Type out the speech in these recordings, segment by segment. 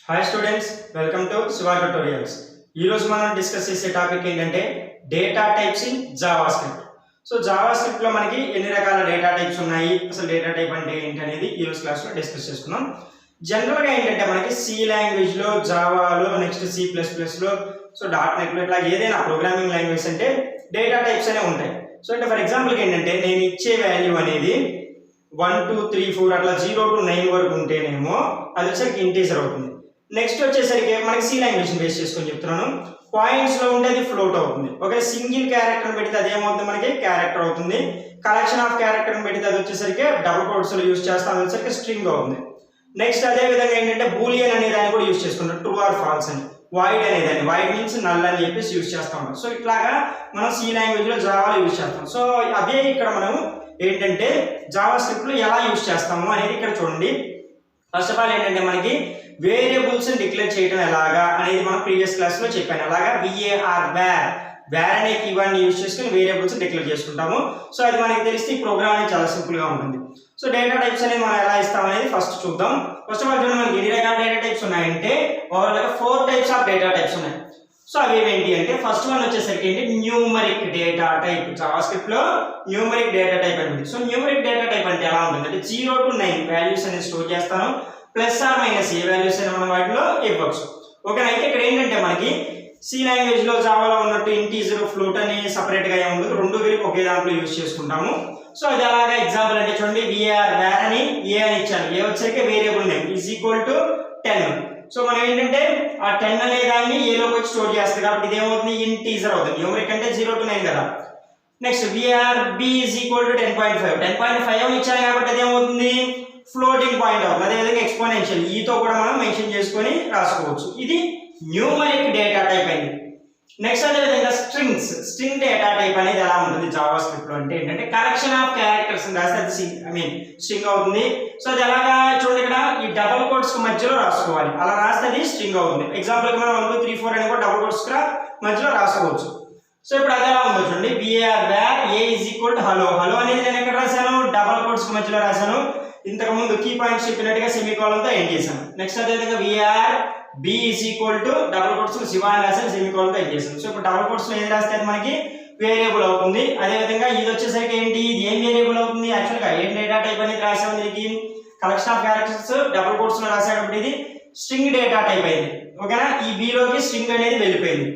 Hi students, welcome to Shiva tutorials. ఈరోజు మనం discuss చేసే టాపిక్ ఏంటంటే data types in JavaScript. So Java స్క్రిప్ట్లో మనకి ఎన్ని రకాల డేటా టైప్స్ ఉన్నాయి, అసలు డేటా టైప్ అంటే ఏంటి అనేది ఈరోజు క్లాస్లో డిస్కస్ చేసుకున్నాం. జనరల్గా ఏంటంటే మనకి సి లాంగ్వేజ్లో, జావాలో, నెక్స్ట్ C++లో, సో .NET ఇట్లా ఏదైనా ప్రోగ్రామింగ్ లాంగ్వేజ్ అంటే డేటా టైప్స్ అనేవి ఉంటాయి. సో అంటే ఫర్ ఎగ్జాంపుల్కి ఏంటంటే నేను ఇచ్చే వాల్యూ అనేది 1 2 3 4 అట్లా 0 to 9 వరకు ఉంటేనేమో అది వచ్చేసరికి ఇంటీజర్ అవుతుంది. నెక్స్ట్ వచ్చేసరికి మనకి సి లాంగ్వేజ్ బేస్ చేసుకొని చెప్తున్నాను. పాయింట్స్ లో ఉంటే అది ఫ్లోట్ అవుతుంది. ఒక సింగిల్ క్యారెక్టర్ పెడితే అది ఏమవుతుంది, మనకి క్యారెక్టర్ అవుతుంది. కలెక్షన్ ఆఫ్ క్యారెక్టర్ పెడితే అది వచ్చేసరికి డబుల్ కోట్స్ లో యూజ్ చేస్తాం, అది వచ్చేసరికి స్ట్రింగ్ అవుతుంది. నెక్స్ట్ అదే విధంగా ఏంటంటే బూలియన్ అనే దాన్ని కూడా యూజ్ చేసుకుంటాం, ట్రూ ఆర్ ఫాల్స్ అని. వైడ్ అనేదాన్ని వైడ్ మీన్స్ నల్ అని చెప్పేసి యూజ్ చేస్తా ఉంటాం. సో ఇట్లాగా మనం సి లాంగ్వేజ్ లో జావాలో యూజ్ చేస్తాం. సో అదే ఇక్కడ మనం ఏంటంటే జావా స్క్రిప్ట్ లో ఎలా యూజ్ చేస్తాము అనేది ఇక్కడ చూడండి. ఫస్ట్ ఆఫ్ ఆల్ ఏంటంటే మనకి వేరియబుల్స్ డిక్లేర్ చేయడం ఎలాగా అనేది మనం ప్రీవియస్ క్లాస్ లో చెప్పాను. అలాగా వేర్ అనే కీవర్డ్ యూజ్ చేసుకుని వేరియబుల్స్ డిక్లేర్ చేసుకుంటాము. సో అది మనకి తెలిస్తే ఈ ప్రోగ్రామ్ అనేది చాలా సింపుల్ గా ఉంటుంది. సో డేటా టైప్స్ అనేది మనం ఎలా ఇస్తాం అనేది ఫస్ట్ చూద్దాం. ఫస్ట్ ఆఫ్ ఆల్ చూడండి, మనకి ఎన్ని రకాల డేటా టైప్స్ ఉన్నాయంటే ఓవరాల్ గా 4 టైప్స్ ఆఫ్ డేటా టైప్స్ ఉన్నాయి. సో అవి ఏంటి అంటే ఫస్ట్ వన్ వచ్చేసరికి ఏంటి, numeric data type. JavaScript లో న్యూమరిక్ డేటా టైప్ అనేది. సో న్యూమరిక్ డేటా టైప్ అంటే ఎలా ఉంటుంది అంటే 0 to 9 వాల్యూస్ అనేది స్టోర్ చేస్తాను, ప్లస్ ఆర్ మైనస్ ఏ వాల్యూస్ అయినా మనం వాటిలో ఇవ్వచ్చు. ఓకేనా. అయితే ఇక్కడ ఏంటంటే మనకి సి లాంగ్వేజ్ లో జావాలో ఉన్నట్టు ఇంటీజర్ ఫ్లోట్ అని సపరేట్ గా ఉండదు, రెండు కలిపి ఒకే దాంట్లో యూజ్ చేసుకుంటాము. సో అది అలాగా ఎగ్జాంపుల్ అంటే చూడండి, వేర్ అని ఏ అని ఇచ్చాను, ఏ వచ్చేసరికి variable name is equal to 10. So మనం ఏంటంటే ఆ 10 అనే దాన్ని ఏలోకి వచ్చి స్టోర్ చేస్తుంది కాబట్టి ఇది ఏమవుతుంది, ఇంటీజర్ అవుతుంది. న్యూమరిక్ అంటే 0 to 9 కదా. Next b is equal to 10.5. 10.5 ఇచ్చాను కాబట్టి అది ఏమవుతుంది, ఫ్లోటింగ్ పాయింట్ అవుతుంది. అదేవిధంగా ఎక్స్పోనెన్షియల్ ఈతో కూడా మనం మెన్షన్ చేసుకొని రాసుకోవచ్చు. ఇది న్యూమరిక్ డేటా టైప్ అయింది. నెక్స్ట్ అదేవిధంగా స్ట్రింగ్ డేటా టైప్ అనేది ఎలా ఉంటుంది జావా స్క్రిప్ట్ లో అంటే ఏంటంటే కలెక్షన్ ఆఫ్ క్యారెక్టర్స్ రాస్తే అది స్ట్రింగ్ అవుతుంది. సో అది ఎలాగా చూడండి, ఇక్కడ ఈ డబుల్ కోట్స్ మధ్యలో రాసుకోవాలి, అలా రాస్తే అది స్ట్రింగ్ అవుతుంది. ఎగ్జాంపుల్ మనం 1 2 3 4 అని కూడా డబుల్ కోట్స్ మధ్యలో రాసుకోవచ్చు. సో ఇప్పుడు అది ఎలా ఉందో చూడండి, where a is equal to hello. Hello అనేది నేను ఎక్కడ రాశాను, డబుల్ కోట్స్ మధ్యలో రాశాను. ఇంతకు ముందు కీ పాయింట్స్ చెప్పినట్టుగా సెమీకోలన్ తో ఎండ్ చేశాను. నెక్స్ట్ అదేవిధంగా where b is equal to double quotes లో శివ అని రాశాను, సెమీకోలన్ తో ఎండ్ చేశాను. సో ఇప్పుడు డబుల్ కోట్స్ లో ఏది రాస్తే అది మనకి వేరియబుల్ అవుతుంది. అదే విధంగా ఇది వచ్చేసరికి ఏంటి, ఇది ఏం వేరియబుల్ అవుతుంది, యాక్చువల్ గా ఏం డేటా టైప్ అనేది రాసాము, దీనికి collection of characters double quotes లో రాసేటప్పుడు ఇది స్ట్రింగ్ డేటా టైప్ అయింది. ఓకేనా. ఈ b లోకి స్ట్రింగ్ అనేది వెళ్ళిపోయింది.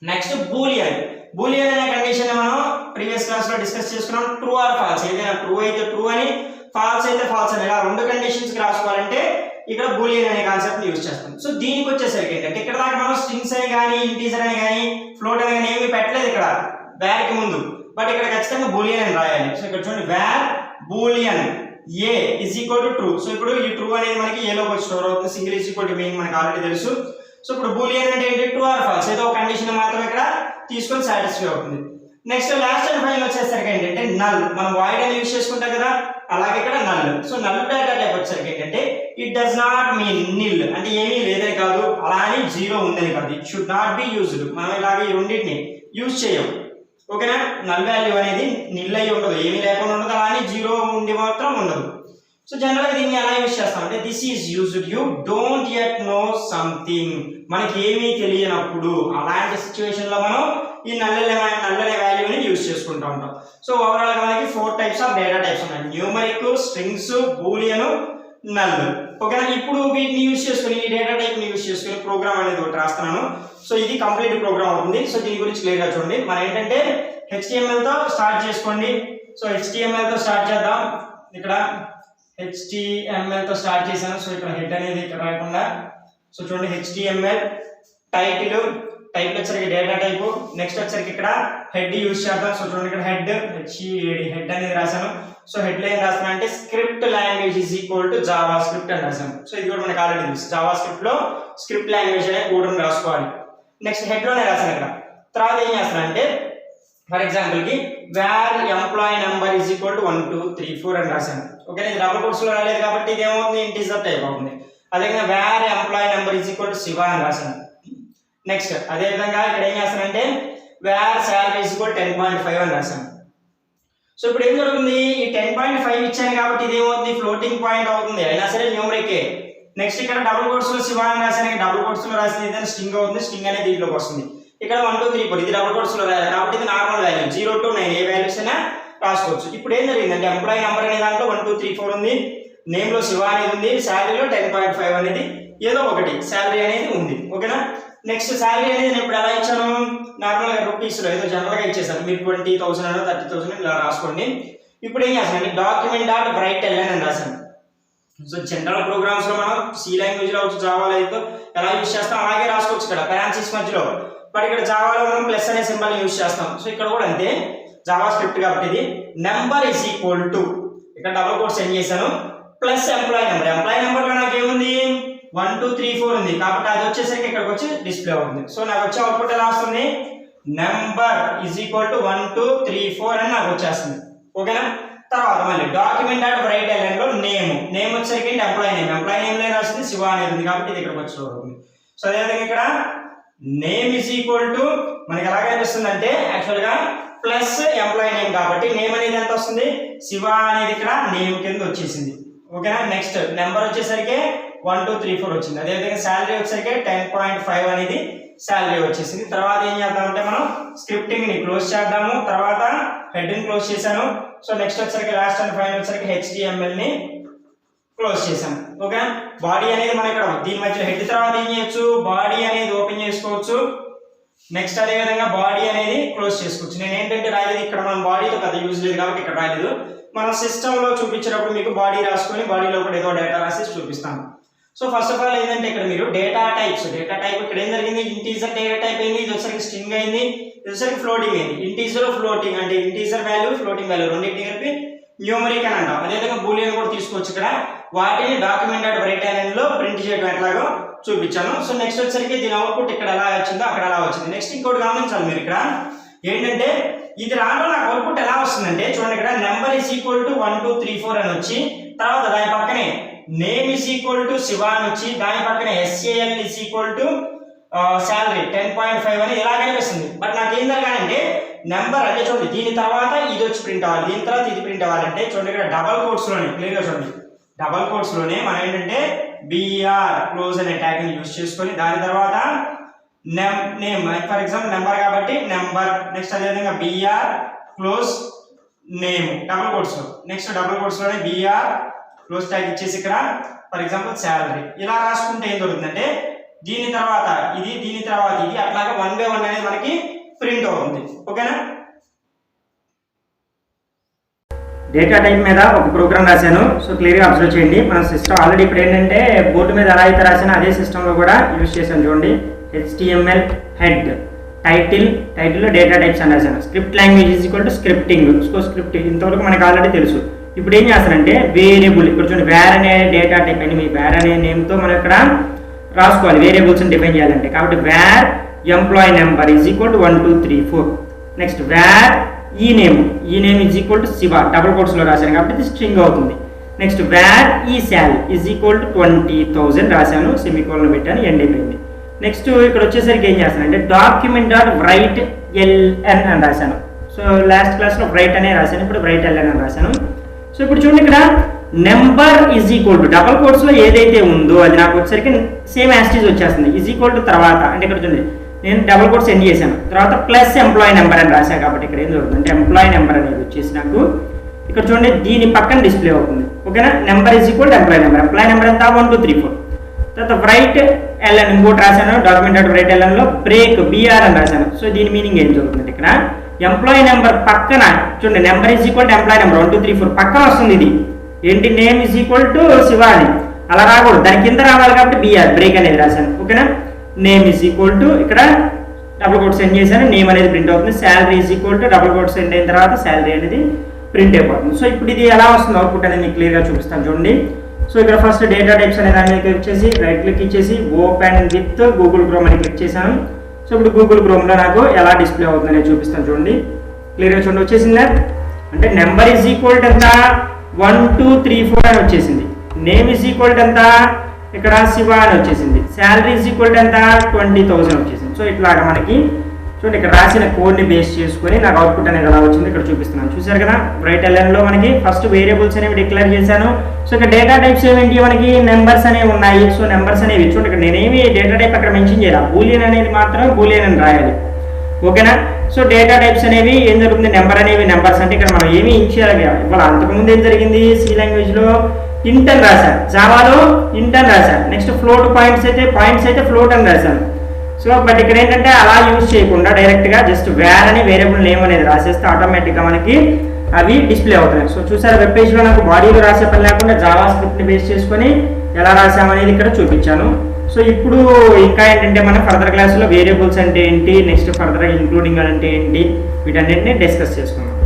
నెక్స్ట్ బూలియన్ అనే కండిషన్ మనం ప్రీవియస్ క్లాస్ లో డిస్కస్ చేసుకున్నాం. ట్రూ ఆర్ ఫాల్స్, ఏదైనా ట్రూ అయితే ట్రూ అని, ఫాల్స్ అయితే ఫాల్స్ అని, ఇలా రెండు కండిషన్స్ కి రాసుకోవాలంటే ఇక్కడ బూలియన్ అనే కాన్సెప్ట్ యూజ్ చేస్తాం. సో దీనికి వచ్చేసరికి ఏంటంటే ఇక్కడ దాకా మనం స్ట్రింగ్స్ అని కానీ ఇంటీజర్ అని కానీ ఫ్లోట్ అని కానీ ఏమీ పెట్టలేదు ఇక్కడ వేర్ కి ముందు, బట్ ఇక్కడ ఖచ్చితంగా బూలియన్ అని రాయాలి. సో ఇక్కడ చూడండి, where boolean a is equal to true. So ఇప్పుడు ఈ ట్రూ అనేది మనకి ఏ లోకి స్టోర్ అవుతుంది, single is equal to meaning మనకి ఆల్రెడీ తెలుసు. సో ఇప్పుడు బూలియన్ అంటే ఏంటి, ట్రూ ఆర్ ఫాల్స్, ఏదో ఒక కండిషన్ మాత్రం ఇక్కడ తీసుకొని సాటిస్ఫై అవుతుంది. నెక్స్ట్ లాస్ట్ అండ్ ఫైనల్ వచ్చేసరికి ఏంటంటే నల్. మనం వాయిడ్ అని యూజ్ చేసుకుంటాం కదా, అలాగే ఇక్కడ null. So null data type వచ్చేసరికి ఏంటంటే ఇట్ డస్ నాట్ మీన్ నిల్, అంటే ఏమీ లేదని కాదు, అలా అని 0 ఉందని కాదు. It should not be used. మనం ఇలాగే ఈ రెండింటిని యూజ్ చేయం. ఓకేనా. నల్ వాల్యూ అనేది నిల్ అయి ఉండదు, ఏమీ లేకుండా ఉండదు, అలా అని 0 ఉండి మాత్రం ఉండదు. సో జనరల్గా దీన్ని ఎలా యూజ్ చేస్తాం అంటే this is used you don't yet know something. మనకి ఏమీ తెలియనప్పుడు అలాంటి సిచ్యువేషన్ లో మనం ఈ నల్ అనే వాల్యూని యూజ్ చేసుకుంటూ ఉంటాం. సో ఓవరాల్ గా మనకి 4 టైప్స్ ఆఫ్ డేటా టైప్స్ ఉన్నాయి, న్యూమరిక్, స్ట్రింగ్స్, బూలియన్, నల్. ఓకేనా. ఇప్పుడు వీటిని యూజ్ చేసుకుని, ఈ డేటా టైప్ ని యూజ్ చేసుకుని ప్రోగ్రామ్ అనేది ఒకటి రాస్తున్నాను. సో ఇది కంప్లీట్ ప్రోగ్రామ్ అవుతుంది. సో దీని గురించి క్లియర్ గా చూడండి. మనం ఏంటంటే HTML తో స్టార్ట్ చేసుకోండి. సో HTML తో స్టార్ట్ చేద్దాం. ఇక్కడ HTML తో స్టార్ట్ చేశాను. సో ఇక్కడ హెడ్ అనేది ఇక్కడ రాకుండా, సో చూడండి HTML టైటిల్ వచ్చరికి డేటా టైప్. నెక్స్ట్ వచ్చరికి ఇక్కడ హెడ్ యూజ్ చేద్దాం. సో చూడండి ఇక్కడ హెడ్ అనేది రాశాను. సో హెడ్ లైన్ రాస్తున్నా అంటే script language is equal to Java script అని రాశాను. సో ఇది కూడా మనకి ఆల్రెడీ తెలుసు, జావా స్క్రిప్ట్ లో స్క్రిప్ట్ లాంగ్వేజ్ అనే కోడ్ని రాసుకోవాలి. నెక్స్ట్ హెడ్ లోనే రాశాను. ఇక్కడ తర్వాత ఏం చేస్తాను అంటే ఫర్ ఎగ్జాంపుల్ కి wear employee number is equal to 1 2 3 4 అని రాశాను. ఓకే, ఇది డబుల్ కోట్స్ లో రాలేదు కాబట్టి ఇది ఏమవుతుంది, ఇంటీజర్ టైప్ అవుతుంది. అదేవిధంగా wear employee number is equal to Shiva అని రాశాను. నెక్స్ట్ అదే విధంగా ఇక్కడ ఏం చేస్తానంటే వేర్ సాలరీ ఈజ్ ఈక్వల్ 10.5 అని రాశాను. సో ఇప్పుడు ఏం జరుగుతుంది, ఈ 10.5 ఇచ్చాను కాబట్టి ఇది ఏమవుతుంది, ఫ్లోటింగ్ పాయింట్ అవుతుంది, అయినా సరే న్యూమరికే. నెక్స్ట్ ఇక్కడ డబుల్ కోట్స్ లో శివ అని రాశాను, డబుల్ కోట్స్ లో రాసిన ఏదైనా స్ట్రింగ్ అవుతుంది, స్ట్రింగ్ అనేది దీంట్లోకి వస్తుంది. ఇక్కడ 1 2 3 4 ఇది డబుల్ కోట్స్ లో రాయాలి కాబట్టి ఇది normal value 0 to 9 A values అయినా రాసుకోవచ్చు. ఇప్పుడు ఏం జరిగిందంటే ఎంప్లాయీ నెంబర్ అనే దాంట్లో 1 2 3 4 ఉంది, నేమ్ లో శివ అనేది ఉంది, శాలరీలో 10.5 అనేది ఏదో ఒకటి శాలరీ అనేది ఉంది. ఓకేనా. నెక్స్ట్ శాలరీ అనేది నేను ఇప్పుడు ఎలా ఇచ్చాను, నార్మల్ గా రూపీస్ లో ఏదో జనరల్ గా ఇచ్చేసాను, మీరు 20,000 అనో 30,000 ఇలా రాసుకోండి. ఇప్పుడు ఏం చేస్తాను, డాక్యుమెంట్ డాట్ రైట్ ఎల్ఎన్ అని రాశాను. సో జనరల్ ప్రోగ్రామ్స్ లో మనం సి లాంగ్వేజ్ లో జావాలో అయితే ఎలా యూజ్ చేస్తాం అలాగే రాసుకోవచ్చు ఇక్కడ పారాన్సిస్ మధ్యలో. బట్ ఇక్కడ జావాలో మనం ప్లస్ అనే సింబల్ యూజ్ చేస్తాం. సో ఇక్కడ కూడా అంతే, జావా స్క్రిప్ట్ కాబట్టి ఇది నెంబర్ ఇస్ ఈక్వల్ టు, ఇక్కడ డబుల్ కోట్స్ ఏం చేశాను, plus employee number. Employee number లో నాకు ఏముంది 1 2 3 4 ఉంది కాబట్టి అది వచ్చేసరికి ఇక్కడికి వచ్చి డిస్ప్లే అవుతుంది. సో నాకు వచ్చే అవుట్పుట్ ఎలా వస్తుంది, నెంబర్ ఇస్ ఈక్వల్ టు 1 2 3 4 అని నాకు వచ్చేస్తుంది. ఓకేనా. తర్వాత మళ్ళీ డాక్యుమెంట్ డాట్ రైట్ ఎల్ఎన్ లో నేమ్ వచ్చేసరికి ఎంప్లాయీ నేమ్ లో రాసింది శివ అనేది ఉంది కాబట్టి ఇది ఇక్కడికి వచ్చి అవుతుంది. సో అదేవిధంగా ఇక్కడ నేమ్ ఇస్ ఈక్వల్ టు మనకి ఎలా కనిపిస్తుంది అంటే యాక్చువల్ గా ప్లస్ ఎంప్లాయీ నేమ్ కాబట్టి నేమ్ అనేది ఎంత వస్తుంది, శివ అనేది ఇక్కడ నేమ్ కింద వచ్చేసింది. ఓకేనా. నెక్స్ట్ నెంబర్ వచ్చేసరికి 1 2 3 4 వచ్చింది. అదేవిధంగా శాలరీ వచ్చేసరికి 10.5 అనేది శాలరీ వచ్చేసింది. తర్వాత ఏం చేద్దామంటే మనం స్క్రిప్టింగ్ ని క్లోజ్ చేద్దాము. తర్వాత హెడ్డింగ్ క్లోజ్ చేశాను. సో నెక్స్ట్ వచ్చేసరికి లాస్ట్ అండ్ ఫైనల్ వచ్చేసరికి HTML ని క్లోజ్ చేశాను. ఓకే. బాడీ అనేది మనం ఇక్కడ దీని మధ్య హెడ్ తర్వాత ఏం చేయొచ్చు, బాడీ అనేది ఓపెన్ చేసుకోవచ్చు. నెక్స్ట్ అదే విధంగా బాడీ అనేది క్లోజ్ చేసుకోవచ్చు. నేను ఏంటంటే రాయలేదు ఇక్కడ, మనం బాడీతో పెద్ద యూజ్ లేదు కాబట్టి ఇక్కడ రాయలేదు. మన సిస్టమ్ లో చూపించేటప్పుడు మీకు బాడీ రాసుకొని బాడీలో కూడా ఏదో డేటా రాసి చూపిస్తాను. సో ఫస్ట్ ఆఫ్ ఆల్ ఏంటంటే ఇక్కడ మీరు డేటా టైప్ ఇక్కడ ఏం జరిగింది, ఇంటీజర్ డేటా టైప్ అయింది, ఇది వచ్చరికి స్ట్రింగ్ అయింది, ఇది వచ్చరికి ఫ్లోటింగ్ అయింది. ఇంటీజర్ ఫ్లోటింగ్ అంటే ఇంటీజర్ వాల్యూ ఫ్లోటింగ్ వాల్యూ రెండింటిని కలిపి న్యూమరిక్ అని అంటాం. అదేవిధంగా బూలియన్ కూడా తీసుకోవచ్చు. ఇక్కడ వాటిని డాక్యుమెంట్ డాట్ రైట్ ఎల్ఎన్ లో ప్రింట్ చేయడం ఎట్లాగో చూపించాను. సో నెక్స్ట్ వచ్చరికి దీని అవుట్పుట్ ఇక్కడ ఎలా వచ్చిందో అక్కడ ఎలా వచ్చింది. నెక్స్ట్ ఇంకోటి గమనించాలి మీరు, ఇక్కడ ఏంటంటే ఇది రావడం నాకు అవుట్పుట్ ఎలా వస్తుందంటే చూడండి, ఇక్కడ నెంబర్ ఇస్ ఈక్వల్ టు 1 2 3 4 అని వచ్చి తర్వాత దాని పక్కనే name is equal to Shiva అని వచ్చి దాని పక్కనే SAL is equal to salary 10.5 అని ఇలా కనిపిస్తుంది. బట్ నాకు ఏం జరగాలంటే నెంబర్ అంటే చూడండి దీని తర్వాత ఇది వచ్చి ప్రింట్ అవ్వాలి, దీని తర్వాత ఇది ప్రింట్ అవ్వాలంటే చూడండి ఇక్కడ డబల్ కోట్స్ లోనే క్లియర్ గా చూడండి, డబల్ కోట్స్ లోనే మనం ఏంటంటే BR క్లోజ్ అనే ట్యాగ్ ని యూజ్ చేసుకొని దాని తర్వాత నేమ్ ఫర్ ఎగ్జాంపుల్ నెంబర్ కాబట్టి నెంబర్, నెక్స్ట్ అదే విధంగా BR close name double quotes లో, నెక్స్ట్ డబుల్ కోట్స్ లోనే BR క్లోజ్ ట్యాగ్ ఇచ్చేసి ఇక్కడ ఫర్ ఎగ్జాంపుల్ శాలరీ ఇలా రాసుకుంటే ఏం దొరుకుతుందంటే దీని తర్వాత ఇది దీని తర్వాత ఇది అట్లాగా 1 by 1 అనేది మనకి ప్రింట్ అవుతుంది. ఓకేనా. డేటా టైప్ మీద ఒక ప్రోగ్రామ్ రాశాను. సో క్లియర్గా అబ్జర్వ్ చేయండి. మన సిస్టమ్ ఆల్రెడీ ఇప్పుడు ఏంటంటే బోర్డు మీద ఎలా అయితే రాసానో అదే సిస్టంలో కూడా యూజ్ చేశాను. చూడండి HTML హెడ్ టైటిల్లో డేటా టైప్స్ అని రాశాను. Script language is equal to scripting. So scripting ఇంతవరకు మనకు ఆల్రెడీ తెలుసు. ఇప్పుడు ఏం చేస్తానంటే వేరియబుల్ ఇక్కడ చూడండి వేర్ అనే డేటా టైప్ అని మీ వేర్ అనే నేమ్తో మనం ఇక్కడ రాసుకోవాలి, వేరియబుల్స్ని డిఫైన్ చేయాలంటే. కాబట్టి var employee number is equal to 1 2 3 4. Next var ఈ name is equal to Shiva double కోట్స్లో రాశాను కాబట్టి ఇది స్ట్రింగ్ అవుతుంది. నెక్స్ట్ వేర్ ఈ శాల్ ఈజ్ ఈక్వల్ టు 20,000 రాశాను, సెమీకోలన్ పెట్టాను, ఎండ్ అయిపోయింది. నెక్స్ట్ ఇక్కడ వచ్చేసరికి ఏం చేస్తానంటే డాక్యుమెంట్ డాట్ రైట్ LN అని రాశాను. సో లాస్ట్ క్లాస్లో రైట్ అనే రాశాను, ఇప్పుడు రైట్ LN అని రాశాను. సో ఇప్పుడు చూడండి ఇక్కడ number is equal to double కోట్స్లో ఏదైతే ఉందో అది నాకు వచ్చేసరికి సేమ్ యాస్టీజ్ వచ్చేస్తుంది. ఈజ్ ఈక్వల్ టు తర్వాత అంటే ఇక్కడ చూడండి నేను డబల్ కోట్స్ ఎండ్ చేశాను, తర్వాత ప్లస్ ఎంప్లాయీ నెంబర్ అని రాశాను కాబట్టి ఇక్కడ ఏం జరుగుతుంది అంటే ఎంప్లాయీ నెంబర్ అనేది వచ్చేసి నాకు ఇక్కడ చూడండి దీని పక్కన డిస్ప్లే అవుతుంది. ఓకేనా. Number is equal to employee number ఎంత 1 2 3 4. తర్వాత రైట్ LN ఇంకోటి రాశాను, డాక్యుమెంట్ డాట్ రైట్ LN లో బ్రేక్ BR అని రాశాను. సో దీని మీనింగ్ ఏం జరుగుతుంది ఇక్కడ ఎంప్లాయీ నెంబర్ పక్కన చూడండి number is equal to employee number 1 2 3 4 పక్కన వస్తుంది. ఇది ఏంటి name is equal to Shiva అని అలా రాకూడదు, దాని కింద రావాలి కాబట్టి BR బ్రేక్ అనేది రాశాను. ఓకేనా. నేమ్ ఈజ్ ఈక్వల్ టు ఇక్కడ డబుల్ కోట్ సెండ్ చేశాను, నేమ్ అనేది ప్రింట్ అవుతుంది. Salary is equal to double quote send అయిన తర్వాత శాలరీ అనేది ప్రింట్ అయిపోతుంది. సో ఇప్పుడు ఇది ఎలా వస్తుంది అవుట్పుట్ అనేది మీకు క్లియర్గా చూపిస్తాను చూడండి. సో ఇక్కడ ఫస్ట్ డేటా టైప్స్ అనే దాని మీద క్లిక్ చేసి రైట్ క్లిక్ ఇచ్చేసి ఓపెన్ విత్ గూగుల్ క్రోమ్ అని క్లిక్ చేశాను. సో ఇప్పుడు గూగుల్ క్రోమ్లో నాకు ఎలా డిస్ప్లే అవుతుంది అనేది చూపిస్తాను చూడండి. క్లియర్గా చూడండి వచ్చేసిందా అంటే నెంబర్ ఈజ్ ఈక్వల్ టు ఎంత 1 2 3 4 అని వచ్చేసింది. నేమ్ ఈజ్ ఈక్వల్ టు ఎంత ఇక్కడ శివ అని వచ్చేసింది. శాలరీ ఈజ్ ఈక్వల్ టు ఎంత 20,000 వచ్చేసింది. సో ఇట్లాగా మనకి చూడండి ఇక్కడ రాసిన కోడ్ని బేస్ చేసుకొని నాకు అవుట్పుట్ అనేది ఎలా వచ్చింది ఇక్కడ చూపిస్తున్నాను. చూసారు కదా, రైట్ ఎల్ఎన్లో మనకి ఫస్ట్ వేరియబుల్స్ అనేవి డిక్లేర్ చేశాను. సో ఇక్కడ డేటా టైప్స్ ఏమిటి, మనకి నెంబర్స్ అనేవి ఉన్నాయి. సో నెంబర్స్ అనేవి చూడండి ఇక్కడ నేనేమి డేటా టైప్ అక్కడ మెన్షన్ చేయాలి, బూలియన్ అనేది మాత్రం బూలియన్ అని రాయాలి. ఓకేనా. సో డేటా టైప్స్ అనేవి ఏం జరుగుతుంది, నెంబర్ అనేవి నెంబర్స్ అంటే ఇక్కడ మనం ఏమి ఇన్షియల్గా ఇవాళ అంతకుముందు ఏం జరిగింది, సి లాంగ్వేజ్లో ఇంట్ అని రాశాను, జావాలో ఇంట్ అని రాశాను. నెక్స్ట్ ఫ్లోట్ పాయింట్స్ అయితే ఫ్లోట్ అని రాశాను. సో బట్ ఇక్కడ ఏంటంటే అలా యూజ్ చేయకుండా డైరెక్ట్గా జస్ట్ వేర్ అని వేరియబుల్ నేమ్ అనేది రాసేస్తే ఆటోమేటిక్గా మనకి అవి డిస్ప్లే అవుతున్నాయి. సో చూసారు, వెబ్ పేజ్లో నాకు బాడీలో రాసే పని లేకుండా జావా స్క్రిప్ట్ని బేస్ చేసుకొని ఎలా రాసామనేది ఇక్కడ చూపించాను. సో ఇప్పుడు ఇంకా ఏంటంటే మనం ఫర్దర్ క్లాస్లో వేరియబుల్స్ అంటే ఏంటి, నెక్స్ట్ ఫర్దర్ ఇంక్లూడింగ్ అంటే ఏంటి, వీటన్నింటినీ డిస్కస్ చేసుకుందాం.